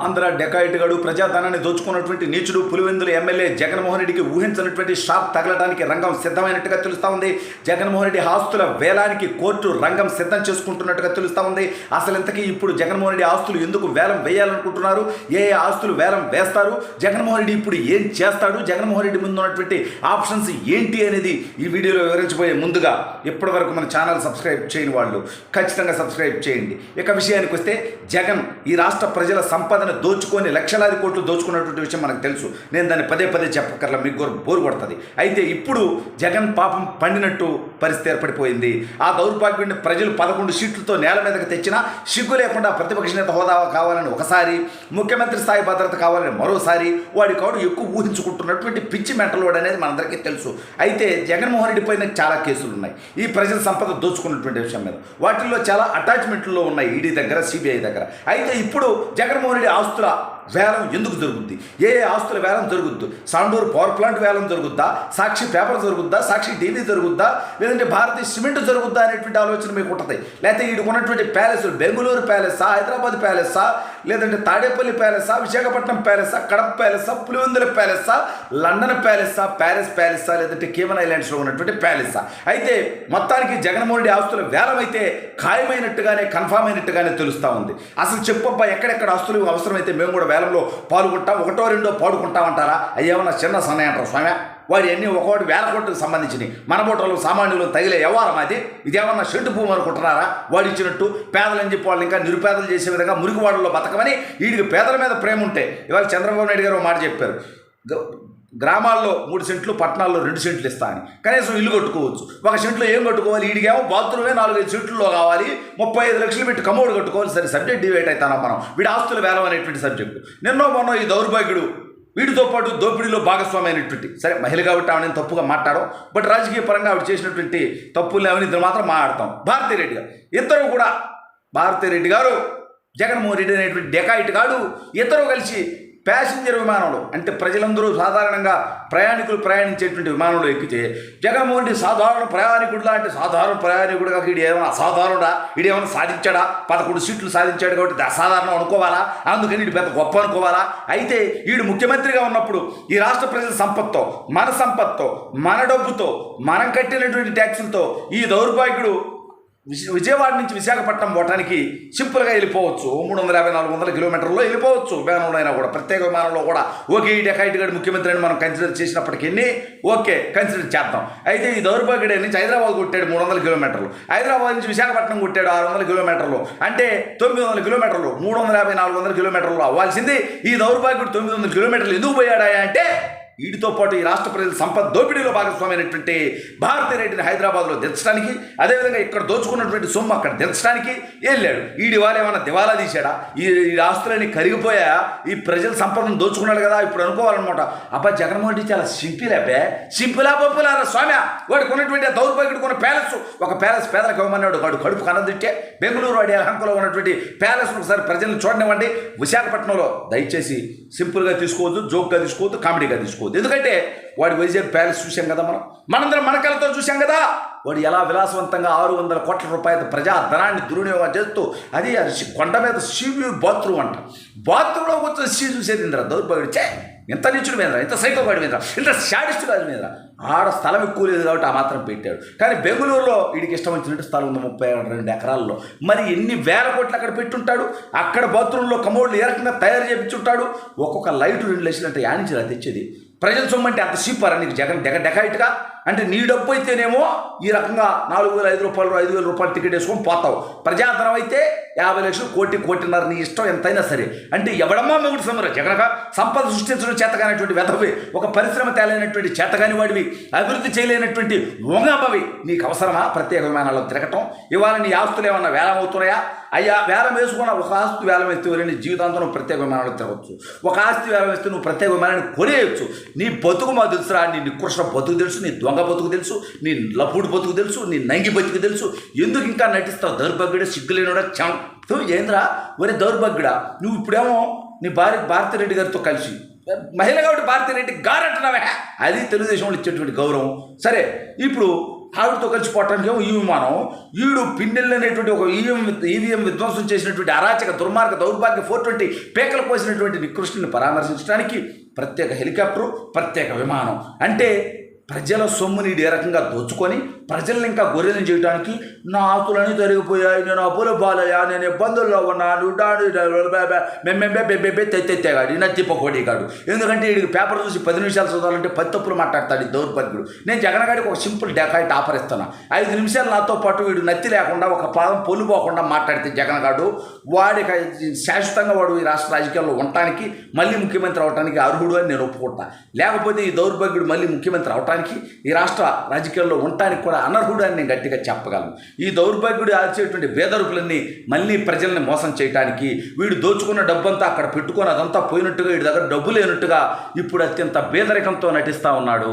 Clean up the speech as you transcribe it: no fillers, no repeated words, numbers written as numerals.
ఆంధ్ర డెకాయిట్గాడు ప్రజాధనాన్ని దోచుకున్నటువంటి నీచుడు పులివెందుల ఎమ్మెల్యే జగన్మోహన్ రెడ్డికి ఊహించినటువంటి షాక్ తగలడానికి రంగం సిద్ధమైనట్టుగా తెలుస్తూ ఉంది. జగన్మోహన్ రెడ్డి ఆస్తుల వేలానికి కోర్టు రంగం సిద్ధం చేసుకుంటున్నట్టుగా తెలుస్తూ ఉంది. అసలు ఇంతకీ ఇప్పుడు జగన్మోహన్ రెడ్డి ఆస్తులు ఎందుకు వేలం వేయాలనుకుంటున్నారు, ఏ ఆస్తులు వేలం వేస్తారు, జగన్మోహన్ రెడ్డి ఇప్పుడు ఏం చేస్తాడు, జగన్మోహన్ రెడ్డి ముందు ఉన్నటువంటి ఆప్షన్స్ ఏంటి అనేది ఈ వీడియోలో వివరించబోయే ముందుగా ఇప్పటి వరకు మన ఛానల్ సబ్స్క్రైబ్ చేయని వాళ్ళు ఖచ్చితంగా సబ్స్క్రైబ్ చేయండి. ఇక విషయానికి వస్తే జగన్ ఈ రాష్ట్ర ప్రజల సంపద దోచుకొని లక్షలాది కోట్లు దోచుకున్నటువంటి విషయం మనకు తెలుసు. నేను దాన్ని పదే పదే చెప్పకర్లా, మీకు బోరు కొడుతుంది. అయితే ఇప్పుడు జగన్ పాపం పండినట్టు పరిస్థితి ఏర్పడిపోయింది. ఆ దౌర్భాగ్యాన్ని ప్రజలు 11 సీట్లతో నేల మీదకి తెచ్చినా సిగ్గు లేకుండా ప్రతిపక్ష నేత హోదా కావాలని ఒకసారి, ముఖ్యమంత్రి స్థాయి భద్రత కావాలని మరోసారి, వాడి కాడు ఎక్కువ ఊహించుకుంటున్నటువంటి పిచ్చి మెంటలోడు అనేది మనందరికీ తెలుసు. అయితే జగన్మోహన్ రెడ్డి పైన చాలా కేసులు ఉన్నాయి ఈ ప్రజల సంపద దోచుకున్నటువంటి విషయం మీద. వాటిల్లో చాలా అటాచ్మెంట్లో ఉన్నాయి ఈడీ దగ్గర, సిబిఐ దగ్గర. అయితే ఇప్పుడు జగన్మోహన్ రెడ్డి ఆస్తుల వేలం ఎందుకు జరుగుద్ది, ఏ ఆస్తుల వేలం జరుగుద్దు, సాండూరు పవర్ ప్లాంట్ వేలం జరుగుద్దా, సాక్షి పేపర్ జరుగుద్దా, సాక్షి టీవీ జరుగుద్దా, లేదంటే భారతీయ సిమెంట్ జరుగుద్దా అనేటువంటి ఆలోచన మీకు ఉంటుంది. లేకపోతే వీడికి ఉన్నటువంటి ప్యాలెస్లు బెంగళూరు ప్యాలెస్సా, హైదరాబాద్ ప్యాలెస్సా, లేదంటే తాడేపల్లి ప్యాలెస్సా, విశాఖపట్నం ప్యాలెస్సా, కడప ప్యాలెస్సా, పులివెందుల ప్యాలెస్సా, లండన్ ప్యాలెస్సా, ప్యారిస్ ప్యాలెస్సా, లేదంటే కేమన్ ఐలాండ్స్లో ఉన్నటువంటి ప్యాలెస్సా. అయితే మొత్తానికి జగన్మోహన్ రెడ్డి ఆస్తుల వేలం అయితే ఖాయమైనట్టుగానే, కన్ఫామ్ అయినట్టుగానే తెలుస్తూ ఉంది. అసలు చెప్పబ్బా, ఎక్కడెక్కడ ఆస్తులు అవసరమైతే మేము కూడా వేలంలో పాల్గొంటాం, ఒకటో రెండో పాడుకుంటామంటారా? అయ్యేమన్నా చిన్న సన్నయ్య అంటారు స్వామి. వాడి అన్నీ ఒకటి 1000 కోట్లకు సంబంధించినవి మన బోటలు సామాన్యులు తగిలే వ్యవహారం అది. ఇదేమన్నా షెడ్డు భూమి అనుకుంటున్నారా? వాడు ఇచ్చినట్టు పేదలని చెప్పి వాళ్ళు ఇంకా నిరుపేదలు చేసే విధంగా మురికివాడల్లో బతకమని వీడికి పేదల మీద ప్రేమ ఉంటే, ఇవాళ చంద్రబాబు నాయుడు గారు ఒక మాట చెప్పారు, గ్రామాల్లో 3 సెంట్లు, పట్టణాల్లో 2 సెంట్లు ఇస్తా అని. కనీసం ఇల్లు కట్టుకోవచ్చు. 1 సెంట్లో ఏం కట్టుకోవాలి, ఈడికేమో బాత్రూమే 4-5 సెంట్లలో కావాలి, 35 లక్షలు పెట్టి కమోడు కట్టుకోవాలి. సరే, సబ్జెక్ట్ డివైట్ అవుతాను మనం. వీడి ఆస్తుల వేలం అనేటువంటి సబ్జెక్టు. నిన్నో మొన్న ఈ దౌర్భాగ్యుడు వీటితో పాటు దోపిడీలో భాగస్వామి అయినటువంటి, సరే మహిళ కాబట్టి ఆవిడని తప్పుగా మాట్లాడడం, బట్ రాజకీయ పరంగా ఆవిడ చేసినటువంటి తప్పుల్ని అవినీతిని మాత్రం మాట్లాడతాం. భారతీరెడ్డి గారు ఇద్దరు కూడా, భారతీరెడ్డి గారు, జగన్మోహన్ రెడ్డి అనేటువంటి డెకాయిట్ గాడు, ఇద్దరు కలిసి ప్యాసింజర్ విమానంలో, అంటే ప్రజలందరూ సాధారణంగా ప్రయాణికులు ప్రయాణించేటువంటి విమానంలో ఎక్కితే జగన్మోహన్ రెడ్డి సాధారణ ప్రయాణికుడులా, అంటే సాధారణ ప్రయాణికుడుగా వీడు ఏమైనా అసాధారణుడా, వీడు ఏమైనా సాధించాడా? 11 సీట్లు సాధించాడు కాబట్టి అసాధారణం అనుకోవాలా? అందుకని వీడు పెద్ద గొప్ప అనుకోవాలా? అయితే వీడు ముఖ్యమంత్రిగా ఉన్నప్పుడు ఈ రాష్ట్ర ప్రజల సంపత్తో, మన సంపత్తో, మన డబ్బుతో, మనం కట్టినటువంటి ట్యాక్సులతో ఈ దౌర్భాగ్యుడు విజయవాడ నుంచి విశాఖపట్నం పోవటానికి సింపుల్గా వెళ్ళిపోవచ్చు. 350-400 కిలోమీటర్లో వెళ్ళిపోవచ్చు విమానంలో అయినా కూడా, ప్రత్యేక విమానంలో కూడా. ఓకే, ఈ డెకాయిట్ గారు ముఖ్యమంత్రి అని మనం కన్సిడర్ చేసినప్పటికీ ఓకే, కన్సిడర్ చేద్దాం. అయితే ఈ దౌర్భాగ్యుడే నుంచి హైదరాబాద్ కొట్టాడు 300 కిలోమీటర్లు, హైదరాబాద్ నుంచి విశాఖపట్నం కొట్టాడు 600 కిలోమీటర్లు, అంటే 900 కిలోమీటర్లు. 350-400 కిలోమీటర్లు అవ్వాల్సింది ఈ దౌర్భాగ్యుడు 900 కిలోమీటర్లు ఎందుకు పోయాడా అంటే, వీటితో పాటు ఈ రాష్ట్ర ప్రజల సంపద దోపిడీలో భాగస్వామైనటువంటి భారతీరెడ్డిని హైదరాబాద్లో దించడానికి, అదేవిధంగా ఇక్కడ దోచుకున్నటువంటి సొమ్ము అక్కడ దించడానికి వెళ్ళాడు. వీడి వాళ్ళు ఏమన్నా దివాలా తీశాడా? ఈ ఆస్తులన్నీ కరిగిపోయా? ఈ ప్రజల సంపదను దోచుకున్నాడు కదా ఇప్పుడు అనుకోవాలన్నమాట. అబ్బా, జగన్మోహన్ రెడ్డి చాలా సింపుల్ అబ్బే, సింపులా పప్పులారా స్వామి. వాడికి ఉన్నటువంటి దౌర్భాగ్యుడు కొన్న ప్యాలెస్, ఒక ప్యాలెస్ పేదలకు ఇవ్వమన్నాడు, వాడు కడుపు కనదిట్టే. బెంగళూరు వాడి అహంకలో ఉన్నటువంటి ప్యాలెస్ ఒకసారి ప్రజలను చూడనివ్వండి. విశాఖపట్నంలో దయచేసి సింపుల్గా తీసుకోవద్దు, జోక్గా తీసుకోవద్దు, కామెడీగా తీసుకోవద్దు. ఎందుకంటే వాడి వైజాగ్ ప్యాలెస్ చూసాం కదా, మనందరం మన కళ్ళతో చూసాం కదా. వాడు ఎలా విలాసవంతంగా 600 కోట్ల రూపాయల ప్రజా ధనాన్ని దుర్వినియోగం చేస్తూ, అది కొండ మీద సీవ్యూ బాత్రూమ్ అంట, బాత్రూంలో కూర్చొని సీ చూసేది ఇంద్ర దౌర్భాగ్యుడు. ఇంత నీచుడు మీద, ఇంత సైకోగాడి మీద, ఇంత శాడిస్ట్ గాడి మీద. ఆడ స్థలం ఎక్కువ లేదు కాబట్టి ఆ మాత్రం పెట్టాడు. కానీ బెంగళూరులో వీడికి ఇష్టం వచ్చినట్టు స్థలం ఉంది 32 ఎకరాల్లో. మరి ఎన్ని వేల కోట్లు అక్కడ పెట్టుంటాడు. అక్కడ బాత్రూంలో కమోడ్లు ఏ రకంగా తయారు చేయించుంటాడు. ఒక్కొక్క లైటు 2 లక్షలు అంటే యానించి రా తెచ్చేది. ప్రజల సొమ్ము అంటే అంత సీపరా నీకు జగన్ డెకాయిట్గా? అంటే నీ డబ్బు అయితేనేమో ఈ రకంగా 4,000, 5,000, 5,000 రూపాయలు టికెట్ వేసుకొని పోతావు. ప్రజాధనం అయితే 50 లక్షలు, కోటిన్నర, నీ ఇష్టం ఎంతైనా సరే. అంటే ఎవడమ్మా మొగుడు సమర జగనక సంపద సృష్టించడం చేతగానటువంటి వెధవి, ఒక పరిశ్రమ తేలైనటువంటి చేతగాని వాడివి, అభివృద్ధి చేయలేనటువంటి వంగమ్మవి. నీకు అవసరమా ప్రత్యేక విమానాల్లో తిరగటం? ఇవాళ నీ ఆస్తులు ఏమన్నా వేలం అవుతున్నాయా? అయ్యా, వేలం వేసుకున్న ఒక ఆస్తి వేలం వేస్తే నీ జీవితాంతం నువ్వు ప్రత్యేక విమానాలు తిరగచ్చు. ఒక ఆస్తి వేలం వేస్తే నువ్వు ప్రత్యేక విమానాన్ని కొనేయచ్చు. నీ బతుకు మా తెలుసురా, నీ నికృష్ణ బతుకు తెలుసు, నీ దొంగ బతుకు తెలుసు, నీ లపుడు బతుకు తెలుసు, నీ నంగి బతుకు తెలుసు. ఎందుకు ఇంకా నటిస్తావు? దౌర్భాగ్యుడే, సిగ్గులేనుడా, చంపు ఏంద్రా ఒరే దౌర్భాగ్యుడా. నువ్వు ఇప్పుడేమో నీ భారతీరెడ్డి గారితో కలిసి, మహిళ కాబట్టి భారతీరెడ్డి గారు అంటున్నావే, అది తెలుగుదేశంలో ఇచ్చేటువంటి గౌరవం. సరే, ఇప్పుడు ఆవిడతో కలిసిపోవటానికి ఏమో ఈ విమానం, ఈడు పిన్నెల్లి అనేటువంటి ఒక ఈవీఎం విధ్వంసం చేసినటువంటి అరాచక దుర్మార్గ దౌర్భాగ్య 420 పేకలు పోసినటువంటి నికృష్టుని పరామర్శించడానికి ప్రత్యేక హెలికాప్టరు, ప్రత్యేక విమానం. అంటే ప్రజల సొమ్ముని ఏ రకంగా దోచుకొని ప్రజల్ని ఇంకా గొర్రెలను చేయడానికి నా ఆకులన్నీ తరిగిపోయాయి, నేను అప్పుల బాలయ్యా, నేను ఇబ్బందుల్లో ఉన్నాను, తెగాడు నా తిప్పకోడిగాడు. ఎందుకంటే వీడికి పేపర్ చూసి 10 నిమిషాలు చదవాలంటే 10 తప్పులు మాట్లాడతాడు ఈ దౌర్భాగ్యుడు. నేను జగన్ గారికి ఒక సింపుల్ డెకాయిట్ ఆఫర్ ఇస్తాను. 5 నిమిషాలు నాతో పాటు వీడు నత్తి లేకుండా ఒక పాదం పొల్లు పోకుండా మాట్లాడితే జగన్ గారు వాడికి శాశ్వతంగా వాడు ఈ రాష్ట్ర రాజకీయాల్లో ఉండటానికి మళ్ళీ ముఖ్యమంత్రి అవడానికి అర్హుడు అని నేను ఒప్పుకుంటా. లేకపోతే ఈ దౌర్భాగ్యుడు మళ్ళీ ముఖ్యమంత్రి అవటానికి ఈ రాష్ట్ర రాజకీయాల్లో ఉండటానికి కూడా అనర్హుడు అని నేను గట్టిగా చెప్పగలను. ఈ దౌర్భాగ్యుడు ఆల్చేటువంటి బేదరుపులన్నీ మళ్ళీ ప్రజల్ని మోసం చేయడానికి, వీడు దోచుకున్న డబ్బంతా అక్కడ పెట్టుకొని అదంతా పోయినట్టుగా వీడి దగ్గర డబ్బు లేనట్టుగా ఇప్పుడు అత్యంత పేదరికంతో నటిస్తూ ఉన్నాడు.